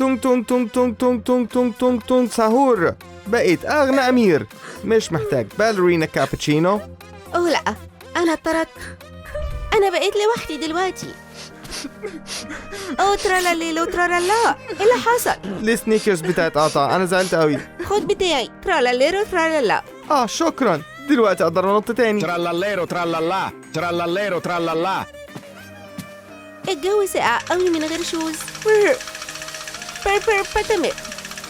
تونغ تونغ تونغ تونغ تونغ تونغ تونغ تونغ تونغ ساهور، بقيت أغنى أمير. مش محتاج باليرينا كابتشينو. أوه لأ، أنا اضطرت. أنا بقيت لوحدي دلوقتي. أوه ترالاليلو ترالالا، إيه اللي حصل؟ السنيكرز بتاعت قطع، أنا زعلت قوي. خد بتاعي ترالاليرو ترالالا. شكرا، دلوقتي أقدر أنط تاني. ترالاليرو ترالالا ترالاليرو ترالالا. الجو ساقع قوي من غير شوز. باتامير،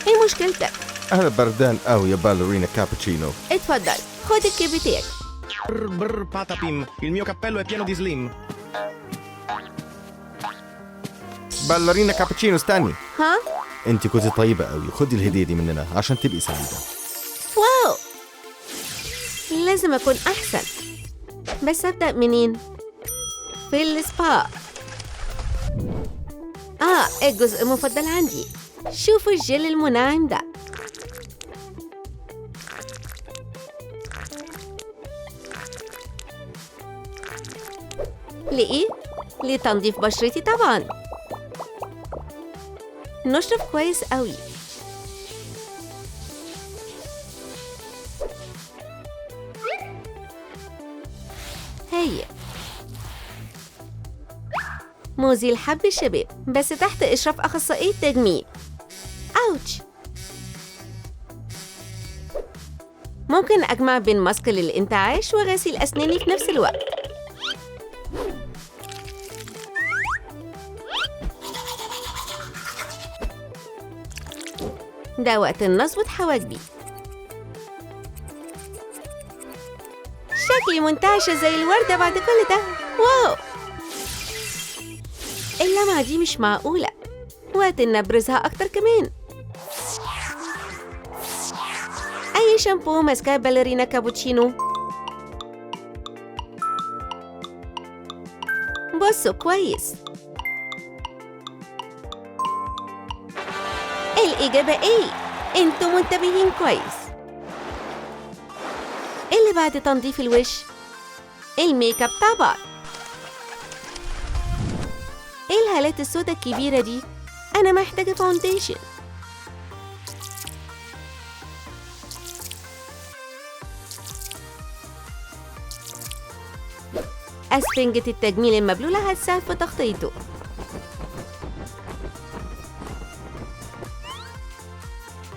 إيه مشكلتك؟ أنا بردان قوي يا باليرينا كابتشينو. اتفضل، خد الكيب بتاعك. Brr patapim, il mio cappello è pieno di slim. باليرينا كابتشينو استني. ها؟ انت كنت طيبة قوي، خدي الهدية دي مننا عشان تبقي سعيدة. واو، لازم أكون أحسن. بس أبدأ منين؟ في السبا. الجزء المفضل عندي. شوفوا الجل المنعم ده. لإيه؟ لتنظيف بشرتي طبعاً. نشرب كويس قوي. هي مزيل حب الشباب، بس تحت إشراف أخصائي التجميل. أوتش. ممكن أجمع بين ماسك للانتعاش وغسيل أسناني في نفس الوقت. ده وقت نظبط حواجبي. شكلي منتعشة زي الوردة بعد كل ده. واو، اللمعة دي مش معقولة. وقت إن أبرزها أكتر كمان. أي شامبو ماسكاه باليرينا كابوتشينو. بصوا كويس. الإجابة إيه؟ أنتوا منتبهين كويس. اللي بعد تنظيف الوش الميك اب طبعا. إيه الهالات السوداء الكبيرة دي؟ أنا محتاجة فاونديشن. أسفنجة التجميل المبلولة هتساعد في تغطيته.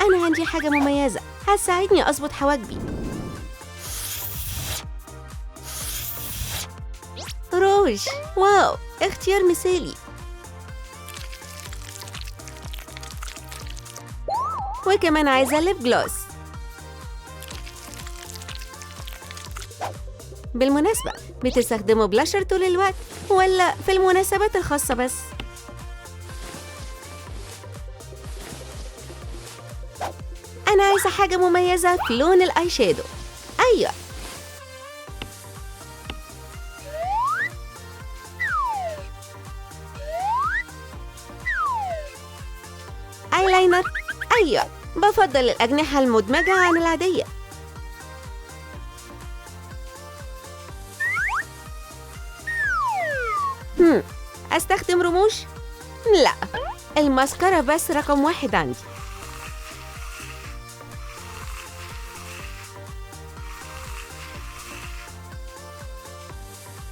أنا عندي حاجة مميزة هتساعدني أظبط حواجبي. روج، واو، اختيار مثالي. وكمان عايزة ليب جلوس. بالمناسبة، بتستخدموا بلاشر طول الوقت ولا في المناسبات الخاصة بس؟ أنا عايزة حاجة مميزة في لون الآي شادو. أيوة، آيلاينر. أيوة، بفضل الأجنحة المدمجة عن العادية. أستخدم رموش؟ لا، الماسكارا بس رقم 1 عندي.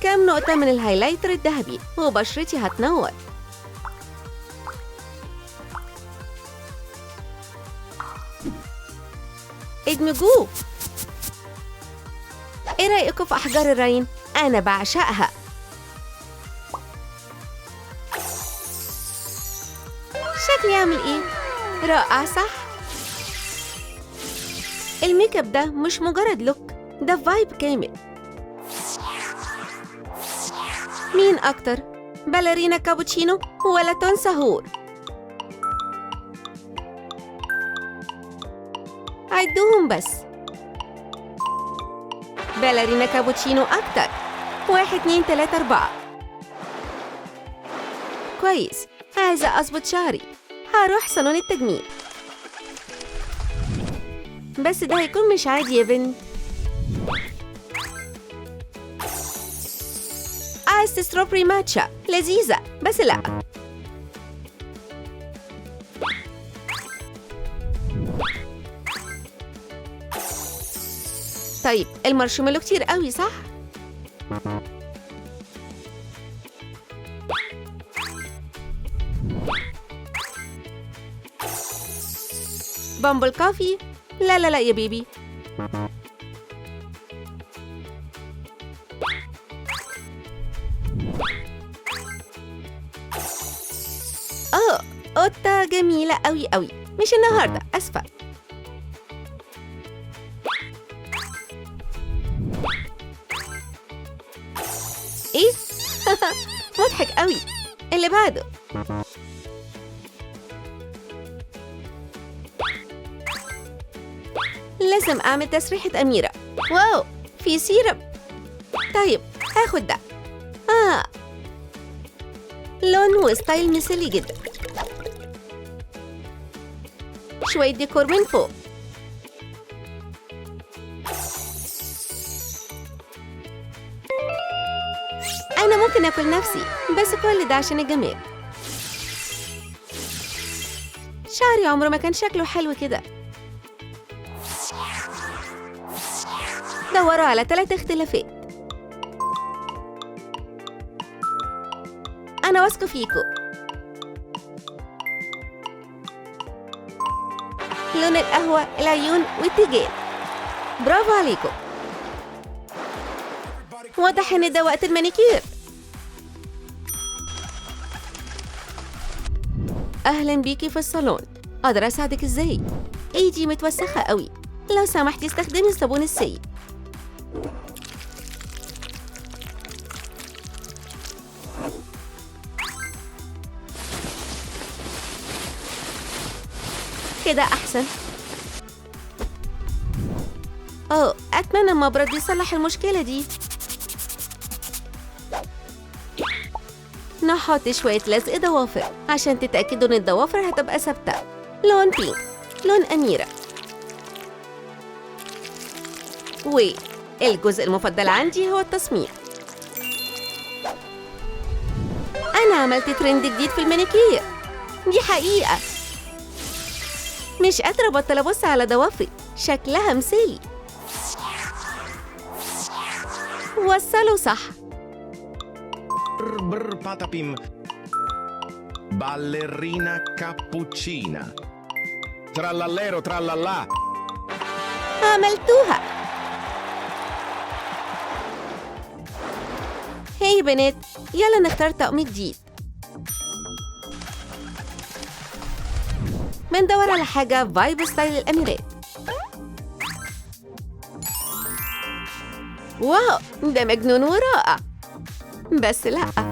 كام نقطة من الهايلايتر الذهبي وبشرتي هتنور. ادمجوه. ايه رأيكم في أحجار الرين؟ أنا بعشقها. شكلي يعمل ايه؟ رائع صح؟ الميك اب ده مش مجرد لوك، ده فايب كامل. مين أكتر؟ باليرينا كابوتشينو ولا تون ساهور؟ عدوهم بس. باليرينا كابوتشينو أكتر. 1 2 3 4. كويس، عايزة أظبط شعري. هروح صالون التجميل. بس ده هيكون مش عادي يا بنت. ستروبري ماتشا لذيذة، بس لا. طيب المارشميلو كتير قوي صح؟ بامبل كوفي؟ لا لا لا يا بيبي. قطة جميلة قوي قوي. مش النهاردة، أسفة. إيه؟ مضحك قوي. اللي بعده. لازم أعمل تسريحة أميرة. واو، في سيرب. طيب، هاخد ده. لون وستايل مثالي جدا. شوية ديكور من فوق. أنا ممكن أكل نفسي، بس كل ده عشان الجمال. شعري عمره ما كان شكله حلو كده. دوروا على 3 اختلافات. أنا واثقة فيكو. لون القهوة، العيون والتيجان. برافو عليكم. واضح إن ده وقت المانيكير. أهلاً بيكي في الصالون. أقدر أساعدك إزاي؟ إيدي متوسخة قوي. لو سمحتي استخدمي الصابون السائل. كده أحسن. أتمنى المبرد يصلح المشكلة دي. نحط شوية لزق ضوافر عشان تتأكدوا إن الضوافر هتبقى ثابتة. لون بينك، لون أميرة. والجزء المفضل عندي هو التصميم. أنا عملت ترند جديد في المانيكير. دي حقيقة. مش قادرة أبطل أبص على ضوافري، شكلها مثالي. وصلوا صح. Brr patapim. Ballerina cappuccina. Trallallero trallallà. عملتوها. هاي بنات، يلا نختار طقم جديد. بندور على حاجة فايب ستايل الأميرات. واو، ده مجنون ورائع. بس لأ.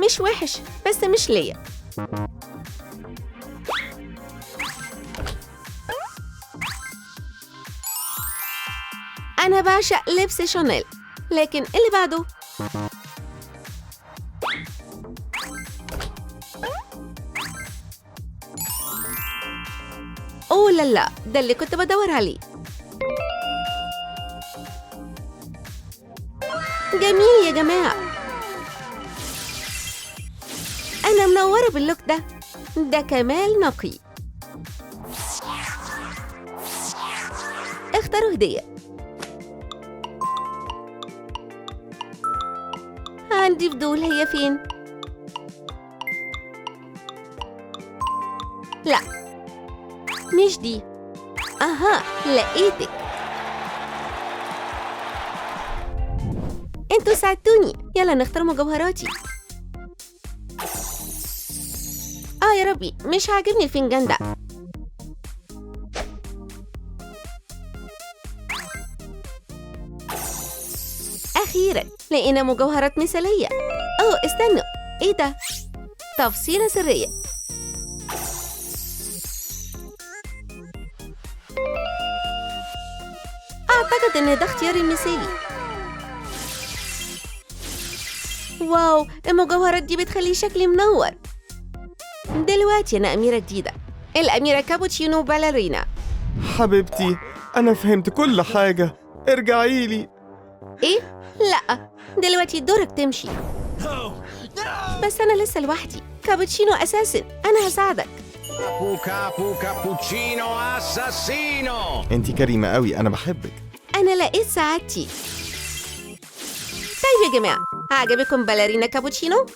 مش وحش، بس مش ليا. أنا بعشق لبس شانيل، لكن اللي بعده. أوه لا لا، ده اللي كنت بدور عليه. جميل يا جماعة. أنا منورة باللوك ده. ده كمال نقي. اختاروا هدية. عندي فضول، هي فين؟ لا، مش دي. أها، لقيتك. انتوا ساعدتوني. يلا نختار مجوهراتي. يا ربي، مش عاجبني الفنجان ده. أخيراً لقينا مجوهرات مثالية. استنوا، إيه ده؟ تفصيلة سرية. أعتقد إن ده اختياري المثالي. واو، المجوهرات دي بتخلي شكلي منور. دلوقتي أنا أميرة جديدة، الأميرة كابوتشينو باليرينا. حبيبتي، أنا فهمت كل حاجة. ارجعي لي. إيه؟ لأ، دلوقتي دورك تمشي. بس أنا لسه لوحدي. كابتشينو أساسن، أنا هساعدك. كابو كابو كابوتشينو أساسينو. انتي كريمة قوي، أنا بحبك. أنا لقيت سعادتي. طيب يا جماعة، عجبكم باليرينا كابوتشينو؟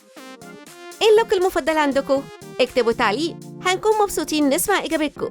إيه اللوك المفضل عندكم؟ اكتبوا تعليق، هنكون مبسوطين نسمع إجابتكم.